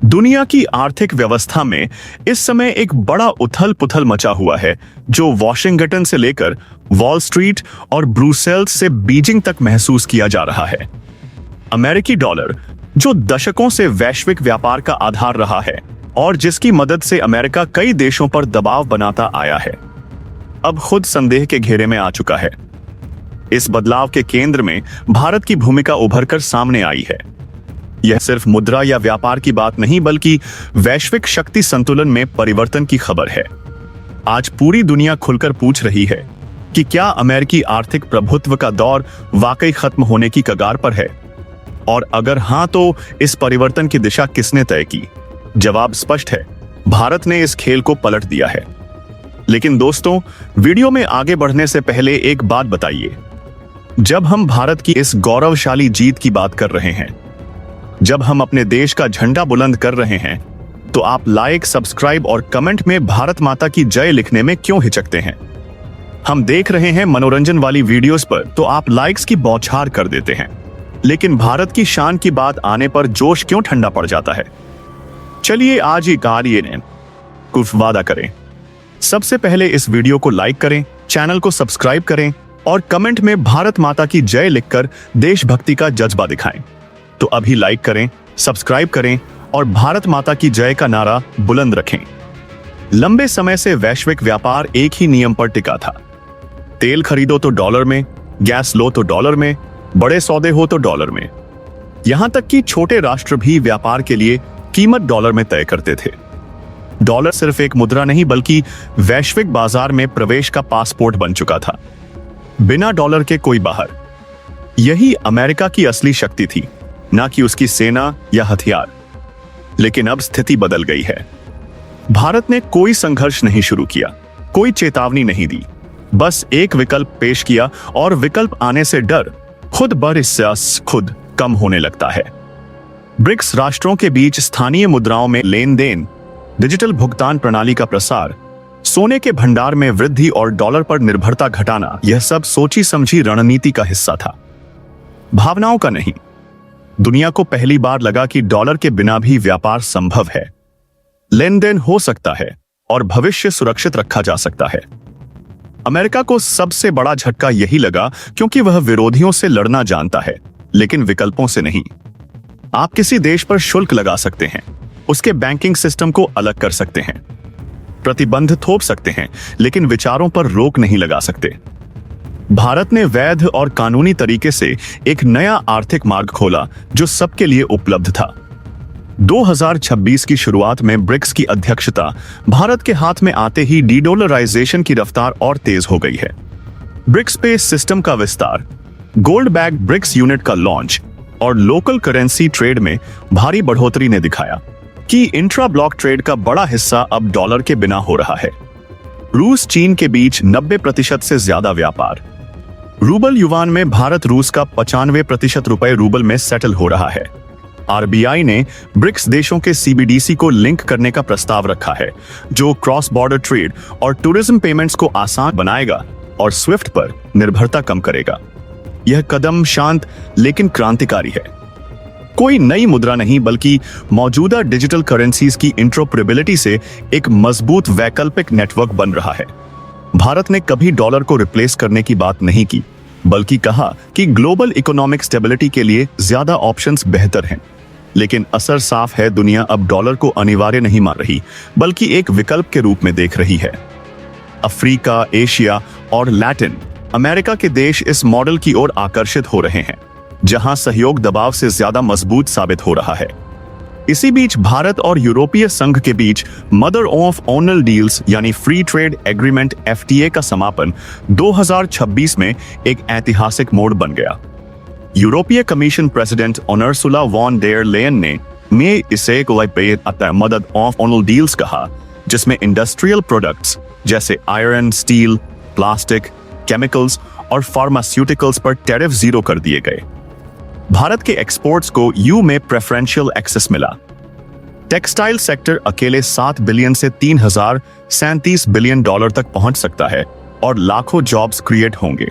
दुनिया की आर्थिक व्यवस्था में इस समय एक बड़ा उथल पुथल मचा हुआ है जो वॉशिंगटन से लेकर वॉल स्ट्रीट और ब्रुसेल्स से बीजिंग तक महसूस किया जा रहा है। अमेरिकी डॉलर, जो दशकों से वैश्विक व्यापार का आधार रहा है और जिसकी मदद से अमेरिका कई देशों पर दबाव बनाता आया है, अब खुद संदेह के घेरे में आ चुका है। इस बदलाव के केंद्र में भारत की भूमिका उभरकर सामने आई है। यह सिर्फ मुद्रा या व्यापार की बात नहीं, बल्कि वैश्विक शक्ति संतुलन में परिवर्तन की खबर है। आज पूरी दुनिया खुलकर पूछ रही है कि क्या अमेरिकी आर्थिक प्रभुत्व का दौर वाकई खत्म होने की कगार पर है, और अगर हां तो इस परिवर्तन की दिशा किसने तय की? जवाब स्पष्ट है, भारत ने इस खेल को पलट दिया है। लेकिन दोस्तों, वीडियो में आगे बढ़ने से पहले एक बात बताइए। जब हम भारत की इस गौरवशाली जीत की बात कर रहे हैं, जब हम अपने देश का झंडा बुलंद कर रहे हैं, तो आप लाइक, सब्सक्राइब और कमेंट में भारत माता की जय लिखने में क्यों हिचकते हैं? हम देख रहे हैं मनोरंजन वाली वीडियोस पर तो आप लाइक्स की बौछार कर देते हैं, लेकिन भारत की शान की बात आने पर जोश क्यों ठंडा पड़ जाता है? चलिए आज ही कुछ वादा करें। सबसे पहले इस वीडियो को लाइक करें, चैनल को सब्सक्राइब करें और कमेंट में भारत माता की जय लिखकर देशभक्ति का जज्बा दिखाएं। तो अभी लाइक करें, सब्सक्राइब करें और भारत माता की जय का नारा बुलंद रखें। लंबे समय से वैश्विक व्यापार एक ही नियम पर टिका था। तेल खरीदो तो डॉलर में, गैस लो तो डॉलर में, बड़े सौदे हो तो डॉलर में। यहां तक कि छोटे राष्ट्र भी व्यापार के लिए कीमत डॉलर में तय करते थे। डॉलर सिर्फ एक मुद्रा नहीं, बल्कि वैश्विक बाजार में प्रवेश का पासपोर्ट बन चुका था। बिना डॉलर के कोई बाहर। यही अमेरिका की असली शक्ति थी, ना कि उसकी सेना या हथियार। लेकिन अब स्थिति बदल गई है। भारत ने कोई संघर्ष नहीं शुरू किया, कोई चेतावनी नहीं दी, बस एक विकल्प पेश किया और विकल्प आने से डर खुद ब खुद कम होने लगता है। ब्रिक्स राष्ट्रों के बीच स्थानीय मुद्राओं में लेन देन, डिजिटल भुगतान प्रणाली का प्रसार, सोने के भंडार में वृद्धि और डॉलर पर निर्भरता घटाना, यह सब सोची समझी रणनीति का हिस्सा था, भावनाओं का नहीं। दुनिया को पहली बार लगा कि डॉलर के बिना भी व्यापार संभव है, लेन देन हो सकता है और भविष्य सुरक्षित रखा जा सकता है। अमेरिका को सबसे बड़ा झटका यही लगा क्योंकि वह विरोधियों से लड़ना जानता है, लेकिन विकल्पों से नहीं। आप किसी देश पर शुल्क लगा सकते हैं, उसके बैंकिंग सिस्टम को अलग कर सकते हैं, प्रतिबंध थोप सकते हैं, लेकिन विचारों पर रोक नहीं लगा सकते। भारत ने वैध और कानूनी तरीके से एक नया आर्थिक मार्ग खोला जो सबके लिए उपलब्ध था। 2026 की शुरुआत में ब्रिक्स की अध्यक्षता भारत के हाथ में आते ही डीडॉलराइजेशन की रफ्तार और तेज हो गई है। ब्रिक्स पे सिस्टम का विस्तार, गोल्ड बैक ब्रिक्स यूनिट का लॉन्च और लोकल करेंसी ट्रेड में भारी बढ़ोतरी ने दिखाया कि इंट्रा ब्लॉक ट्रेड का बड़ा हिस्सा अब डॉलर के बिना हो रहा है। रूस चीन के बीच 90% से ज्यादा व्यापार, रूबल युवान में भारत रूस का 95% रुपए रूबल में सेटल हो रहा है। आरबीआई ने ब्रिक्स देशों के सीबीडीसी को लिंक करने का प्रस्ताव रखा है, जो क्रॉस बॉर्डर ट्रेड और टूरिज्म पेमेंट्स को आसान बनाएगा और स्विफ्ट पर निर्भरता कम करेगा। यह कदम शांत लेकिन क्रांतिकारी है। कोई नई मुद्रा नहीं, बल्कि मौजूदा डिजिटल करेंसीज की इंटरऑपरेबिलिटी से एक मजबूत वैकल्पिक नेटवर्क बन रहा है। भारत ने कभी डॉलर को रिप्लेस करने की बात नहीं की, बल्कि कहा कि ग्लोबल इकोनॉमिक स्टेबिलिटी के लिए ज्यादा ऑप्शंस बेहतर हैं। लेकिन असर साफ है, दुनिया अब डॉलर को अनिवार्य नहीं मान रही, बल्कि एक विकल्प के रूप में देख रही है। अफ्रीका, एशिया और लैटिन अमेरिका के देश इस मॉडल की ओर आकर्षित हो रहे हैं, जहां सहयोग दबाव से ज्यादा मजबूत साबित हो रहा है। इसी बीच भारत और यूरोपीय संघ के बीच मदर ऑफ ऑनल डील्स यानी फ्री ट्रेड एग्रीमेंट FTA का समापन 2026 में एक ऐतिहासिक मोड़ बन गया। यूरोपीय commission president Ursula von der Leyen ने इसे मदर ऑफ ऑनल डील्स कहा, जिसमें इंडस्ट्रियल प्रोडक्ट्स जैसे आयरन, स्टील, प्लास्टिक, केमिकल्स और फार्मास्यूटिकल्स पर टैरिफ 0 कर दिए गए। भारत के एक्सपोर्ट्स को EU में प्रेफरेंशियल एक्सेस मिला। टेक्सटाइल सेक्टर अकेले 7 बिलियन से 3037 बिलियन डॉलर तक पहुंच सकता है और लाखों जॉब्स क्रिएट होंगे।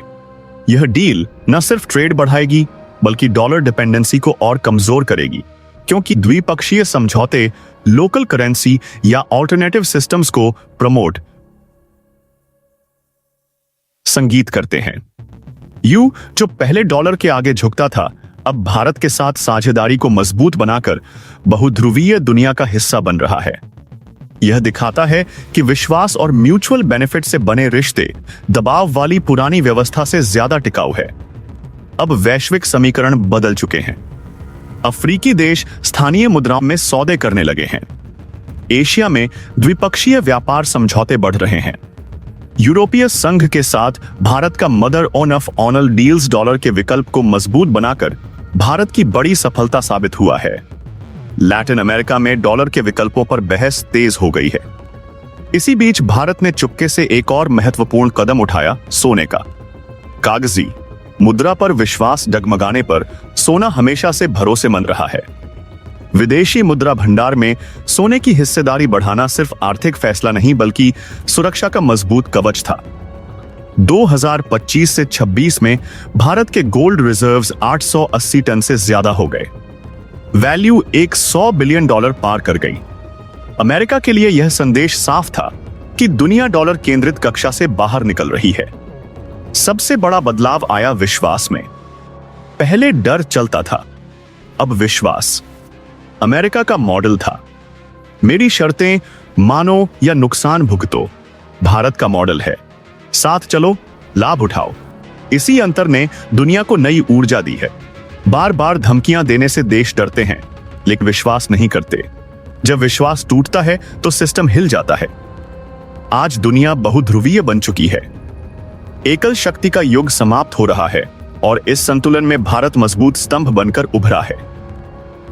यह डील न सिर्फ ट्रेड बढ़ाएगी, बल्कि डॉलर डिपेंडेंसी को और कमजोर करेगी, क्योंकि द्विपक्षीय समझौते लोकल करेंसी या ऑल्टरनेटिव सिस्टम्स को प्रमोट संगीत करते हैं। यू जो पहले डॉलर के आगे झुकता था, अब भारत के साथ साझेदारी को मजबूत बनाकर बहुध्रुवीय दुनिया का हिस्सा बन रहा है। यह दिखाता है कि विश्वास और म्यूचुअल बेनिफिट से बने रिश्ते दबाव वाली पुरानी व्यवस्था से ज्यादा टिकाऊ है। अब वैश्विक समीकरण बदल चुके हैं। अफ्रीकी देश स्थानीय मुद्राओं में सौदे करने लगे हैं। एशिया में द्विपक्षीय व्यापार समझौते बढ़ रहे हैं। यूरोपीय संघ के साथ भारत का mother of all deals dollar के विकल्प को मजबूत बनाकर भारत की बड़ी सफलता साबित हुआ है। लैटिन अमेरिका में डॉलर के विकल्पों पर बहस तेज हो गई है। इसी बीच भारत ने चुपके से एक और महत्वपूर्ण कदम उठाया, सोने का। कागजी मुद्रा पर विश्वास डगमगाने पर सोना हमेशा से भरोसेमंद रहा है। विदेशी मुद्रा भंडार में सोने की हिस्सेदारी बढ़ाना सिर्फ आर्थिक फैसला नहीं बल्कि सुरक्षा का मजबूत कवच था। 2025 से 26 में भारत के गोल्ड रिजर्व्स 880 टन से ज्यादा हो गए। वैल्यू $100 बिलियन पार कर गई। अमेरिका के लिए यह संदेश साफ था कि दुनिया डॉलर केंद्रित कक्षा से बाहर निकल रही है। सबसे बड़ा बदलाव आया विश्वास में। पहले डर चलता था, अब विश्वास। अमेरिका का मॉडल था, मेरी शर्तें मानो या नुकसान भुगतो। भारत का मॉडल है, साथ चलो, लाभ उठाओ। इसी अंतर ने दुनिया को नई ऊर्जा दी है। बार बार धमकियां देने से देश डरते हैं, लेकिन विश्वास नहीं करते। जब विश्वास टूटता है तो सिस्टम हिल जाता है। आज दुनिया बहुध्रुवीय बन चुकी है। एकल शक्ति का युग समाप्त हो रहा है और इस संतुलन में भारत मजबूत स्तंभ बनकर उभरा है।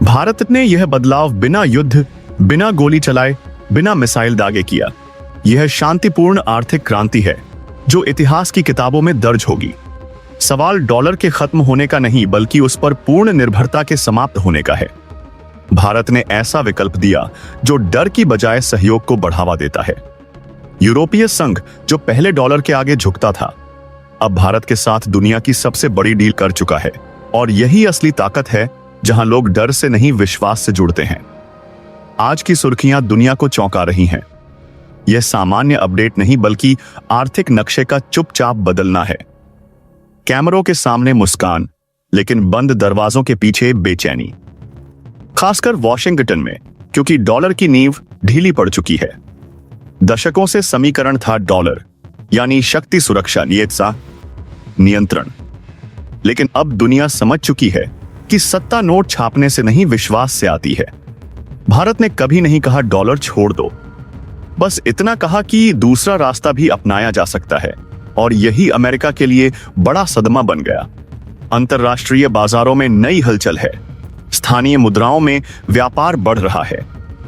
भारत ने यह बदलाव बिना युद्ध, बिना गोली चलाए, बिना मिसाइल दागे किया। यह शांतिपूर्ण आर्थिक क्रांति है जो इतिहास की किताबों में दर्ज होगी। सवाल डॉलर के खत्म होने का नहीं बल्कि उस पर पूर्ण निर्भरता के समाप्त होने का है। भारत ने ऐसा विकल्प दिया जो डर की बजाय सहयोग को बढ़ावा देता है। यूरोपीय संघ जो पहले डॉलर के आगे झुकता था, अब भारत के साथ दुनिया की सबसे बड़ी डील कर चुका है। और यही असली ताकत है, जहां लोग डर से नहीं विश्वास से जुड़ते हैं। आज की सुर्खियां दुनिया को चौंका रही हैं। यह सामान्य अपडेट नहीं बल्कि आर्थिक नक्शे का चुपचाप बदलना है। कैमरों के सामने मुस्कान, लेकिन बंद दरवाजों के पीछे बेचैनी। खासकर वॉशिंगटन में, क्योंकि डॉलर की नींव ढीली पड़ चुकी है। दशकों से समीकरण था डॉलर यानी शक्ति, सुरक्षा, नियंत्रण। लेकिन अब दुनिया समझ चुकी है कि सत्ता नोट छापने से नहीं विश्वास से आती है। भारत ने कभी नहीं कहा डॉलर छोड़ दो, बस इतना कहा कि दूसरा रास्ता भी अपनाया जा सकता है। और यही अमेरिका के लिए बड़ा सदमा बन गया। अंतरराष्ट्रीय बाजारों में नई हलचल है। स्थानीय मुद्राओं में व्यापार बढ़ रहा है।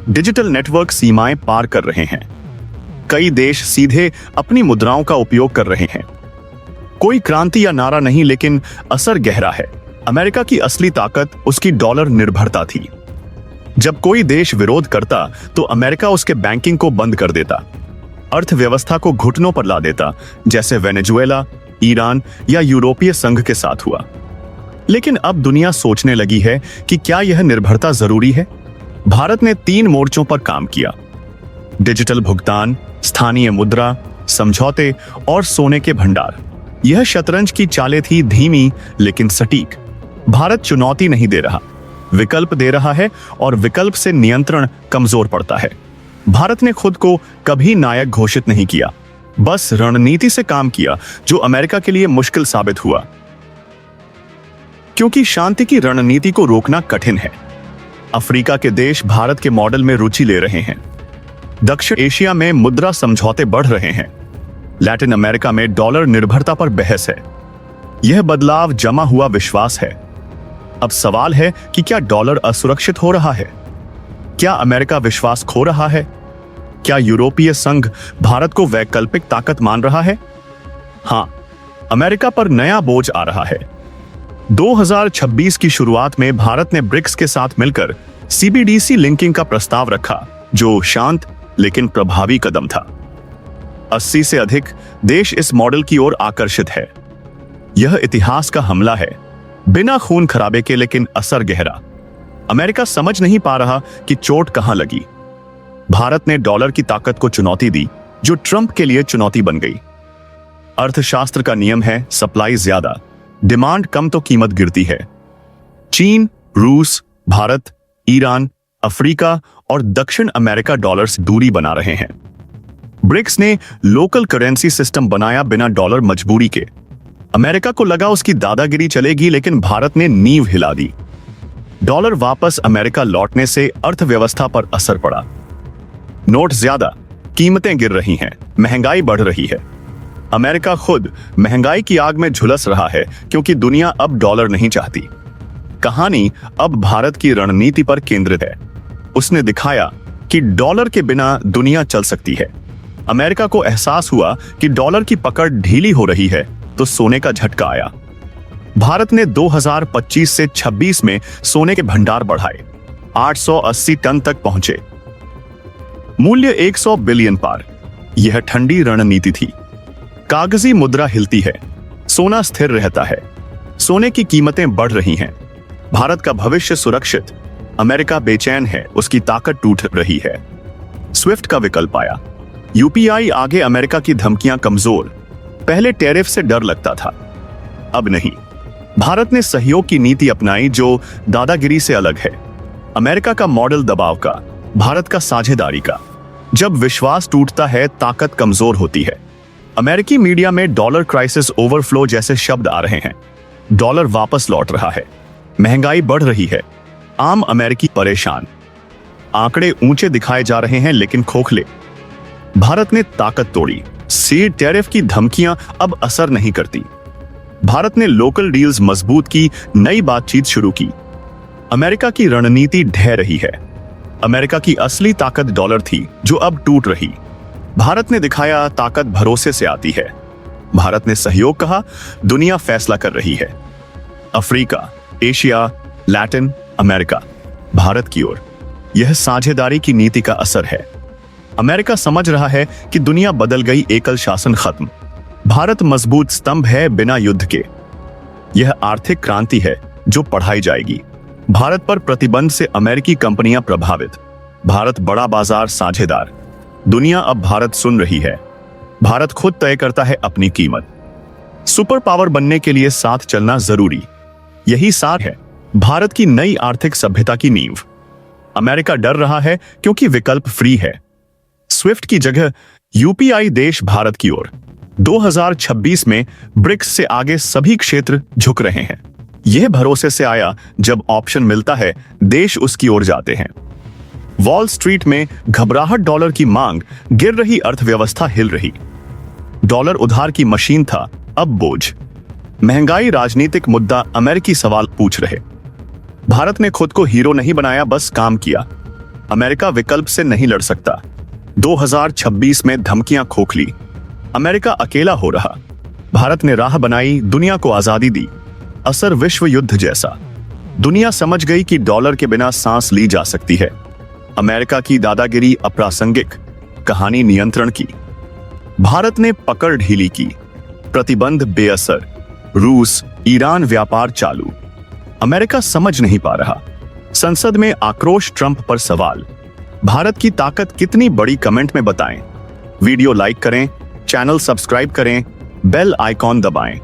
डिजिटल नेटवर्क सीमाएं पार कर रहे हैं। कई देश सीधे अपनी मुद्राओं का उपयोग कर रहे हैं। कोई क्रांति या नारा नहीं, लेकिन असर गहरा है। अमेरिका की असली ताकत उसकी डॉलर निर्भरता थी। जब कोई देश विरोध करता तो अमेरिका उसके बैंकिंग को बंद कर देता, अर्थव्यवस्था को घुटनों पर ला देता, जैसे वेनेजुएला, ईरान या यूरोपीय संघ के साथ हुआ। लेकिन अब दुनिया सोचने लगी है कि क्या यह निर्भरता जरूरी है। भारत ने 3 मोर्चों पर काम किया: डिजिटल भुगतान, स्थानीय मुद्रा, समझौते और सोने के भंडार। यह शतरंज की चालें थी, धीमी लेकिन सटीक। भारत चुनौती नहीं दे रहा, विकल्प दे रहा है, और विकल्प से नियंत्रण कमजोर पड़ता है। भारत ने खुद को कभी नायक घोषित नहीं किया, बस रणनीति से काम किया, जो अमेरिका के लिए मुश्किल साबित हुआ, क्योंकि शांति की रणनीति को रोकना कठिन है। अफ्रीका के देश भारत के मॉडल में रुचि ले रहे हैं। दक्षिण एशिया में मुद्रा समझौते बढ़ रहे हैं। लैटिन अमेरिका में डॉलर निर्भरता पर बहस है। यह बदलाव जमा हुआ विश्वास है। अब सवाल है कि क्या डॉलर असुरक्षित हो रहा है? क्या अमेरिका विश्वास खो रहा है? क्या यूरोपीय संघ भारत को वैकल्पिक ताकत मान रहा है? हां, अमेरिका पर नया बोझ आ रहा है। 2026 की शुरुआत में भारत ने ब्रिक्स के साथ मिलकर सीबीडीसी लिंकिंग का प्रस्ताव रखा, जो शांत लेकिन प्रभावी कदम था। 80 से अधिक देश इस मॉडल की ओर आकर्षित है। यह इतिहास का हमला है, बिना खून खराबे के, लेकिन असर गहरा। अमेरिका समझ नहीं पा रहा कि चोट कहां लगी। भारत ने डॉलर की ताकत को चुनौती दी, जो ट्रंप के लिए चुनौती बन गई। अर्थशास्त्र का नियम है सप्लाई ज्यादा, डिमांड कम तो कीमत गिरती है। चीन, रूस, भारत, ईरान, अफ्रीका और दक्षिण अमेरिका डॉलर से दूरी बना रहे हैं। ब्रिक्स ने लोकल करेंसी सिस्टम बनाया बिना डॉलर मजबूरी के। अमेरिका को लगा उसकी दादागिरी चलेगी, लेकिन भारत ने नींव हिला दी। डॉलर वापस अमेरिका लौटने से अर्थव्यवस्था पर असर पड़ा। नोट ज्यादा, कीमतें गिर रही हैं, महंगाई बढ़ रही है। अमेरिका खुद महंगाई की आग में झुलस रहा है, क्योंकि दुनिया अब डॉलर नहीं चाहती। कहानी अब भारत की रणनीति पर केंद्रित है। उसने दिखाया कि डॉलर के बिना दुनिया चल सकती है। अमेरिका को एहसास हुआ कि डॉलर की पकड़ ढीली हो रही है, तो सोने का झटका आया। भारत ने 2025 से 26 में सोने के भंडार बढ़ाए, 880 टन तक पहुंचे, मूल्य 100 बिलियन पार। यह ठंडी रणनीति थी। कागजी मुद्रा हिलती है, सोना स्थिर रहता है, सोने की कीमतें बढ़ रही हैं। भारत का भविष्य सुरक्षित। अमेरिका बेचैन है, उसकी ताकत टूट रही है। स्विफ्ट का विकल्प आया। यूपीआई आगे अमेरिका की धमकियां कमजोर। पहले टैरिफ से डर लगता था, अब नहीं। भारत ने सहयोग की नीति अपनाई, जो दादागिरी से अलग है। अमेरिका का मॉडल दबाव का, भारत का साझेदारी का। जब विश्वास टूटता है, ताकत कमजोर होती है। अमेरिकी मीडिया में डॉलर क्राइसिस, ओवरफ्लो जैसे शब्द आ रहे हैं। डॉलर वापस लौट रहा है, महंगाई बढ़ रही है, आम अमेरिकी परेशान। आंकड़े ऊंचे दिखाए जा रहे हैं, लेकिन खोखले। भारत ने ताकत तोड़ी। सी टैरिफ की धमकियां अब असर नहीं करती। भारत ने लोकल डील्स मजबूत की, नई बातचीत शुरू की। अमेरिका की रणनीति ढह रही है। अमेरिका की असली ताकत डॉलर थी, जो अब टूट रही। भारत ने दिखाया ताकत भरोसे से आती है। भारत ने सहयोग कहा, दुनिया फैसला कर रही है। Africa, Asia, Latin America, Bharat की ओर। यह साझेदारी की नीति का असर है। अमेरिका समझ रहा है कि दुनिया बदल गई, एकल शासन खत्म। भारत मजबूत स्तंभ है बिना युद्ध के। यह आर्थिक क्रांति है जो पढ़ाई जाएगी। भारत पर प्रतिबंध से अमेरिकी कंपनियां प्रभावित। भारत बड़ा बाजार साझेदार। दुनिया अब भारत सुन रही है। भारत खुद तय करता है अपनी कीमत। सुपर पावर बनने के लिए साथ चलना जरूरी। यही सार है भारत की नई आर्थिक सभ्यता की नींव। अमेरिका डर रहा है क्योंकि विकल्प फ्री है। स्विफ्ट की जगह यूपीआई देश भारत की ओर। 2026 में ब्रिक्स से आगे सभी क्षेत्र झुक रहे हैं। यह भरोसे से आया, जब ऑप्शन मिलता है देश उसकी ओर जाते हैं। वॉल स्ट्रीट में घबराहट, डॉलर की मांग, गिर रही अर्थव्यवस्था हिल रही। डॉलर उधार की मशीन था, अब बोझ। महंगाई राजनीतिक मुद्दा, अमेरिकी सवाल पूछ रहे। भारत ने खुद को हीरो नहीं बनाया, बस काम किया। अमेरिका विकल्प से नहीं लड़ सकता। 2026 में धमकियां खोखली। अमेरिका अकेला हो रहा। भारत ने राह बनाई, दुनिया को आजादी दी। असर विश्व युद्ध जैसा। दुनिया समझ गई कि डॉलर के बिना सांस ली जा सकती है। अमेरिका की दादागिरी अप्रासंगिक, कहानी नियंत्रण की। भारत ने पकड़ ढीली की, प्रतिबंध बेअसर। रूस, ईरान व्यापार चालू। अमेरिका समझ नहीं पा रहा। संसद में आक्रोश, ट्रंप पर सवाल। भारत की ताकत कितनी बड़ी, कमेंट में बताएं। वीडियो लाइक करें, चैनल सब्सक्राइब करें, बेल आइकॉन दबाएं।